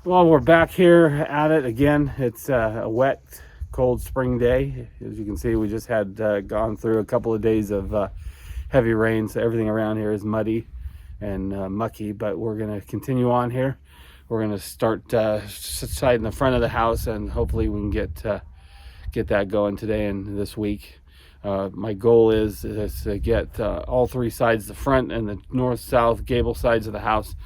Well, we're back here at it again. It's a wet, cold spring day. As you can see, we just had gone through a couple of days of heavy rain, so everything around here is muddy and mucky. But we're going to continue on here. We're going to start side in the front of the house, and hopefully we can get that going today and this week. My goal is to get all three sides, the front and the north, south, gable sides of the house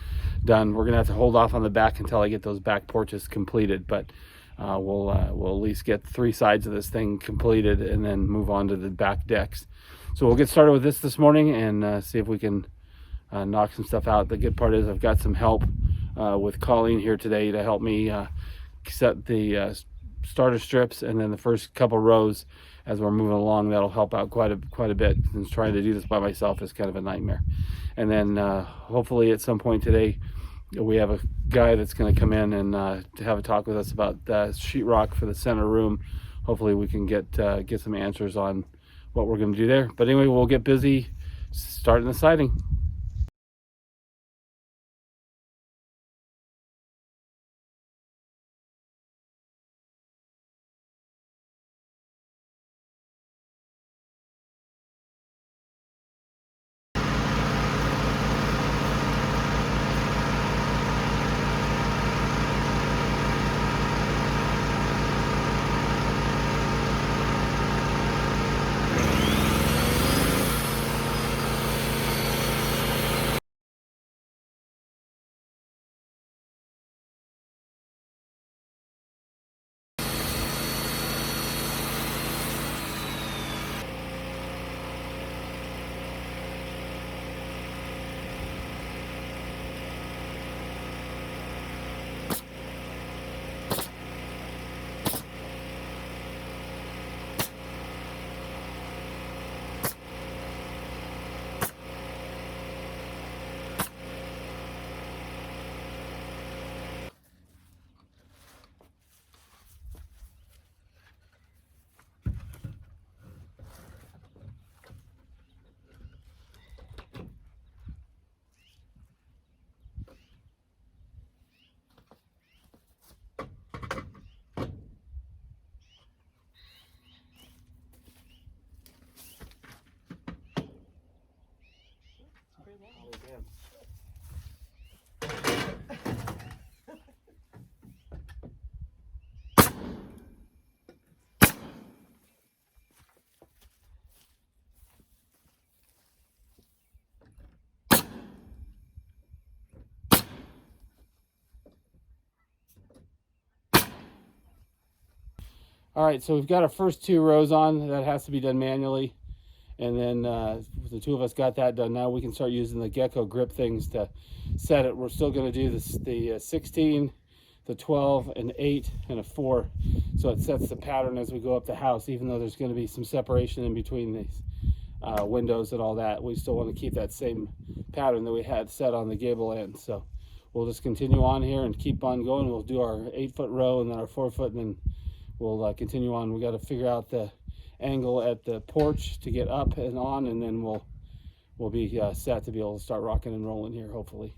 done. We're gonna have to hold off on the back until I get those back porches completed, but we'll at least get three sides of this thing completed and then move on to the back decks. So we'll get started with this morning and see if we can knock some stuff out. The good part is I've got some help with Colleen here today to help me set the starter strips, and then the first couple rows as we're moving along. That'll help out quite a bit, since trying to do this by myself is kind of a nightmare. And then hopefully at some point today we have a guy that's going to come in and to have a talk with us about sheetrock for the center room. Hopefully we can get some answers on what we're going to do there. But anyway, we'll get busy starting the siding. All right, so we've got our first two rows on. That has to be done manually. And then the two of us got that done. Now we can start using the Gecko grip things to set it. We're still going to do the 16, the 12, an 8, and a 4. So it sets the pattern as we go up the house, even though there's going to be some separation in between these windows and all that. We still want to keep that same pattern that we had set on the gable end. So we'll just continue on here and keep on going. We'll do our 8-foot row and then our 4-foot, and then we'll continue on. We got to figure out the angle at the porch to get up and on, and then we'll be set to be able to start rocking and rolling here, hopefully.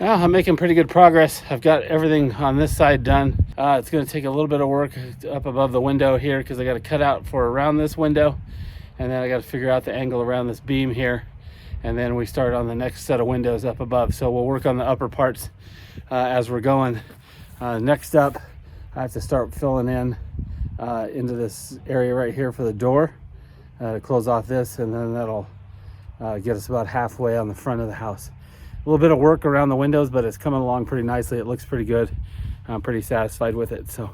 Well, I'm making pretty good progress. I've got everything on this side done. It's going to take a little bit of work up above the window here because I got to cut out for around this window, and then I got to figure out the angle around this beam here, and then we start on the next set of windows up above. So we'll work on the upper parts as we're going. Next up, I have to start filling in into this area right here for the door to close off this, and then that'll get us about halfway on the front of the house. A little bit of work around the windows, but it's coming along pretty nicely. It looks pretty good. I'm pretty satisfied with it. So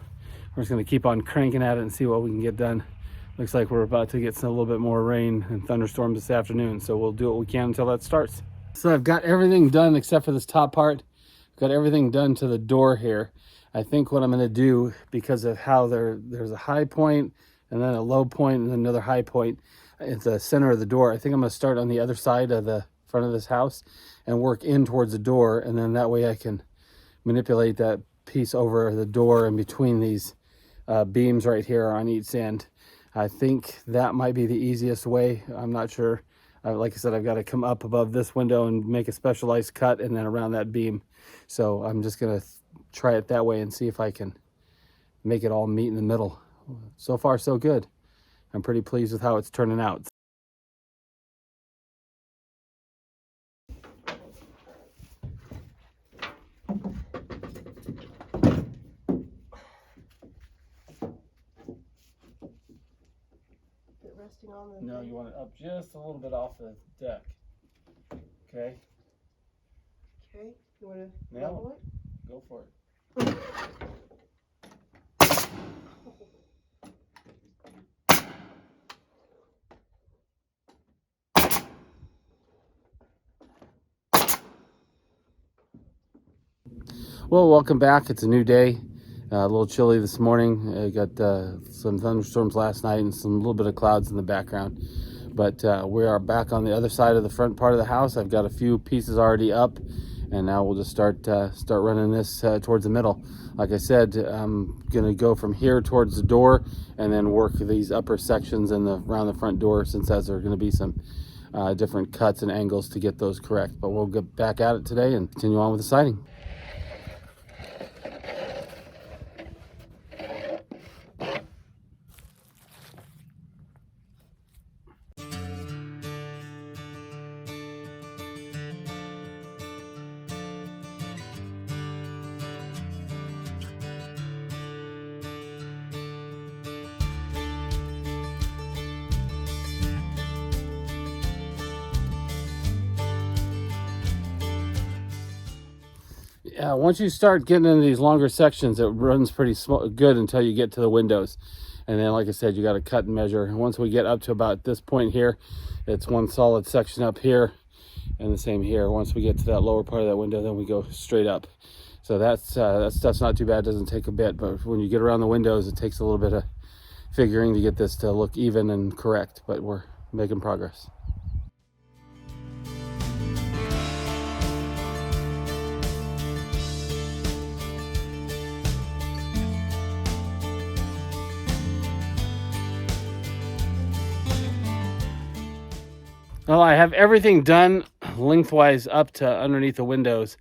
we're just going to keep on cranking at it and see what we can get done. Looks like we're about to get a little bit more rain and thunderstorms this afternoon. So we'll do what we can until that starts. So I've got everything done except for this top part. Got everything done to the door here. I think what I'm going to do, because of how there's a high point and then a low point and another high point at the center of the door, I think I'm going to start on the other side of the front of this house and work in towards the door, and then that way I can manipulate that piece over the door in between these beams right here on each end. I think that might be the easiest way. I'm not sure. Like I said, I've got to come up above this window and make a specialized cut and then around that beam. So I'm just going to try it that way and see if I can make it all meet in the middle. So far, so good. I'm pretty pleased with how it's turning out. Resting on the No, you want it up just a little bit off the deck. Okay? Okay, you want to Now, level it? go for it. Well, welcome back. It's a new day. A little chilly this morning. I got some thunderstorms last night and some little bit of clouds in the background. But we are back on the other side of the front part of the house. I've got a few pieces already up, and now we'll just start running this towards the middle. Like I said, I'm gonna go from here towards the door and then work these upper sections and around the front door, since as there are gonna be some different cuts and angles to get those correct. But we'll get back at it today and continue on with the siding. Once you start getting into these longer sections, it runs pretty good until you get to the windows. And then, like I said, you got to cut and measure. And once we get up to about this point here, it's one solid section up here and the same here. Once we get to that lower part of that window, then we go straight up. So that stuff's not too bad. It doesn't take a bit, but when you get around the windows, it takes a little bit of figuring to get this to look even and correct, but we're making progress. Well, I have everything done lengthwise up to underneath the windows.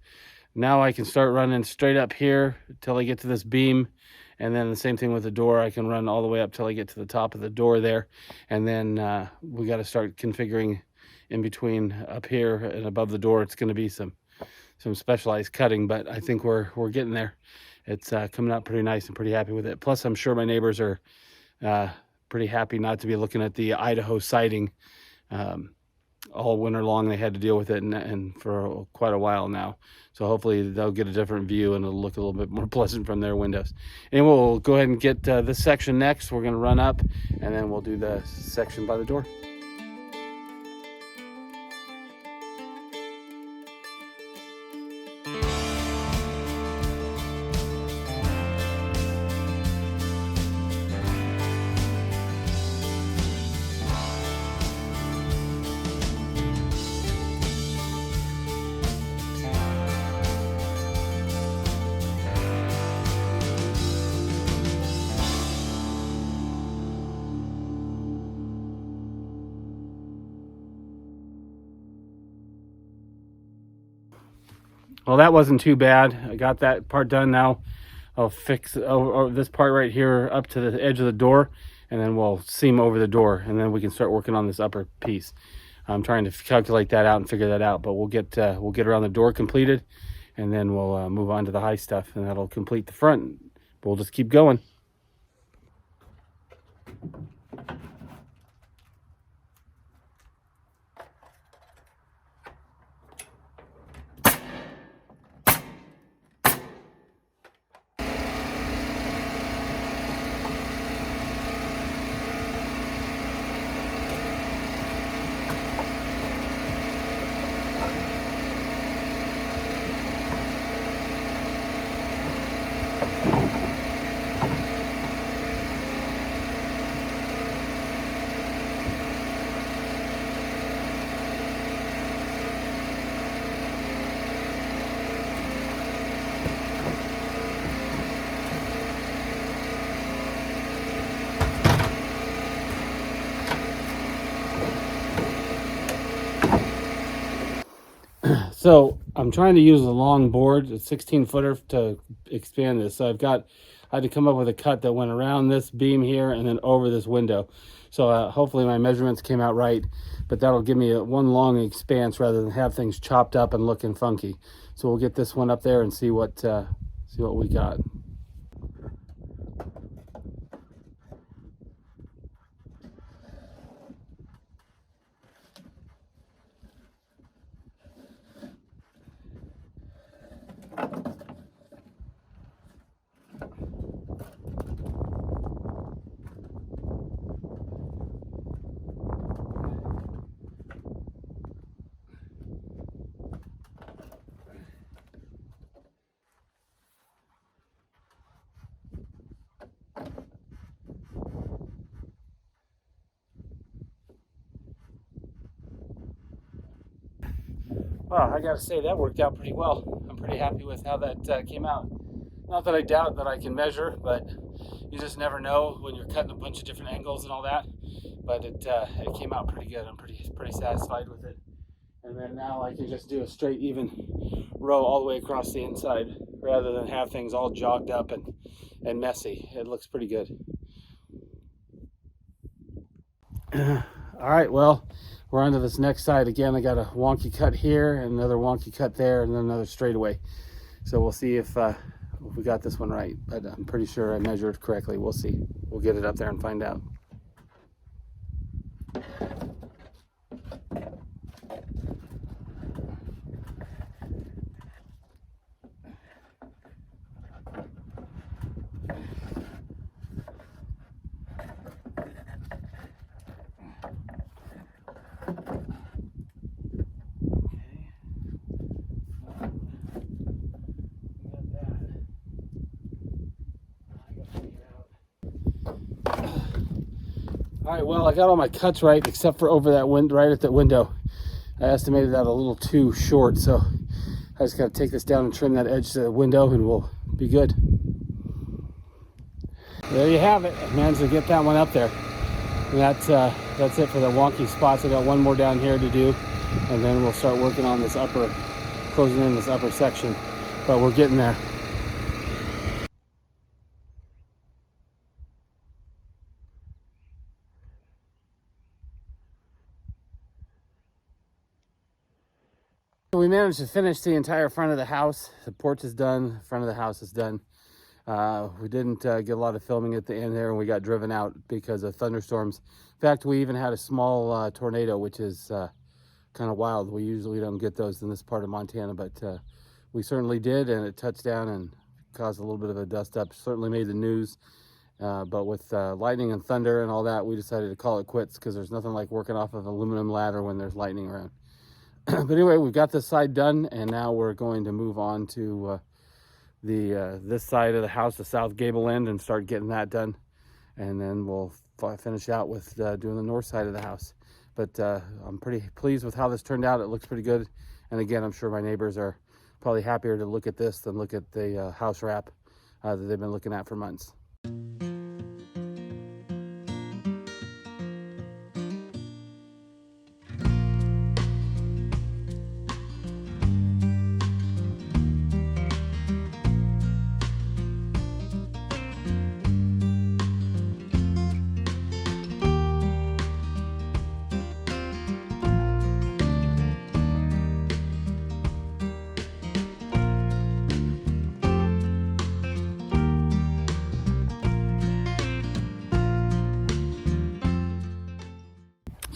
Now I can start running straight up here till I get to this beam. And then the same thing with the door. I can run all the way up till I get to the top of the door there. And then we got to start configuring in between up here and above the door. It's going to be some specialized cutting, but I think we're getting there. It's coming out pretty nice and pretty happy with it. Plus, I'm sure my neighbors are pretty happy not to be looking at the Idaho siding. All winter long they had to deal with it and for quite a while now. So hopefully they'll get a different view and it'll look a little bit more pleasant from their windows. And we'll go ahead and get this section next. We're going to run up and then we'll do the section by the door. Well, that wasn't too bad. I got that part done. Now I'll fix this part right here up to the edge of the door, and then we'll seam over the door, and then we can start working on this upper piece. I'm trying to calculate that out and figure that out, but we'll get around the door completed, and then we'll move on to the high stuff, and that'll complete the front. We'll just keep going. So I'm trying to use a long board, a 16-footer, to expand this. So I had to come up with a cut that went around this beam here and then over this window. So hopefully my measurements came out right, but that'll give me one long expanse rather than have things chopped up and looking funky. So we'll get this one up there and see what we got. Well, I gotta say that worked out pretty well. I'm pretty happy with how that came out. Not that I doubt that I can measure, but you just never know when you're cutting a bunch of different angles and all that. But it came out pretty good. I'm pretty satisfied with it. And then now I can just do a straight, even row all the way across the inside, rather than have things all jogged up and messy. It looks pretty good. All right, well, we're on to this next side. Again, I got a wonky cut here, and another wonky cut there, and then another straightaway. So we'll see if we got this one right. But I'm pretty sure I measured correctly. We'll see. We'll get it up there and find out. All right, well, I got all my cuts right except for over that right at that window. I estimated that a little too short, so I just got to take this down and trim that edge to the window, and we'll be good. There you have it. I managed to get that one up there. And that's it for the wonky spots. I got one more down here to do, and then we'll start working on this closing in this upper section. But we're getting there. We managed to finish the entire front of the house. The porch is done, the front of the house is done. We didn't get a lot of filming at the end there, and we got driven out because of thunderstorms. In fact, we even had a small tornado, which is kind of wild. We usually don't get those in this part of Montana, but we certainly did, and it touched down and caused a little bit of a dust up. Certainly made the news, but with lightning and thunder and all that, we decided to call it quits because there's nothing like working off of an aluminum ladder when there's lightning around. But anyway, we've got this side done, and now we're going to move on to this side of the house, the south gable end, and start getting that done. And then we'll finish out with doing the north side of the house. But I'm pretty pleased with how this turned out. It looks pretty good. And again, I'm sure my neighbors are probably happier to look at this than look at the house wrap that they've been looking at for months.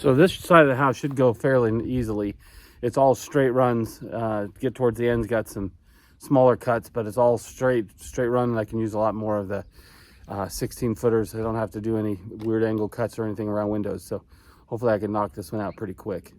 So this side of the house should go fairly easily. It's all straight runs. Get towards the ends, got some smaller cuts, but it's all straight run, and I can use a lot more of the 16 footers. I don't have to do any weird angle cuts or anything around windows, so hopefully I can knock this one out pretty quick.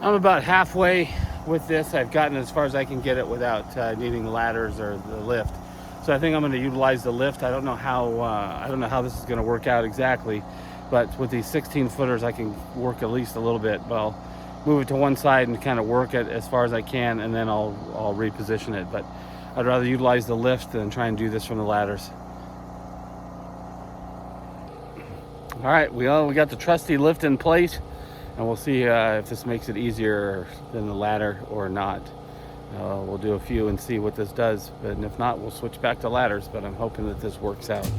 I'm about halfway with this. I've gotten as far as I can get it without needing ladders or the lift. So I think I'm going to utilize the lift. I don't know how this is going to work out exactly, but with these 16 footers, I can work at least a little bit. But I'll move it to one side and kind of work it as far as I can, and then I'll reposition it. But I'd rather utilize the lift than try and do this from the ladders. All right, we got the trusty lift in place. And we'll see if this makes it easier than the ladder or not. We'll do a few and see what this does. But if not, we'll switch back to ladders. But I'm hoping that this works out.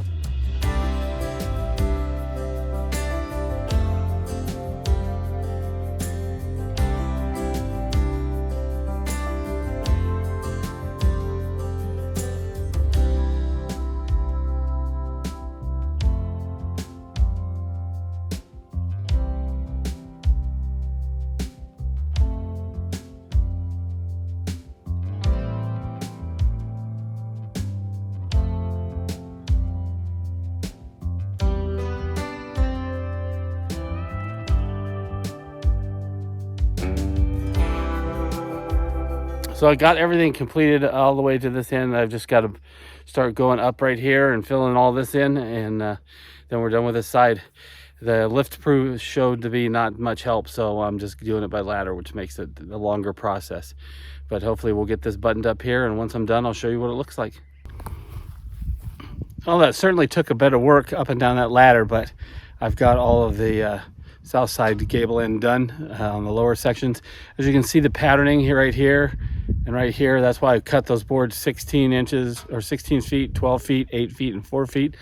So I got everything completed all the way to this end. I've just got to start going up right here and filling all this in, and then we're done with this side. The lift proof showed to be not much help, so I'm just doing it by ladder, which makes it a longer process. But hopefully we'll get this buttoned up here, and once I'm done, I'll show you what it looks like. Well, that certainly took a bit of work up and down that ladder, but I've got all of the south side gable end done on the lower sections. As you can see, the patterning here, right here and right here, that's why I cut those boards 16 inches or 16 feet, 12 feet, 8 feet, and 4 feet,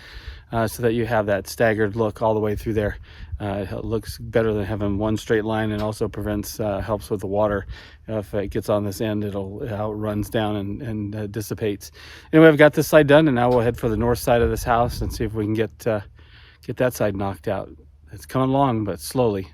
so that you have that staggered look all the way through there. It looks better than having one straight line, and also prevents, helps with the water. If it gets on this end, it runs down and dissipates. Anyway, I've got this side done, and now we'll head for the north side of this house and see if we can get that side knocked out. It's coming along, but slowly.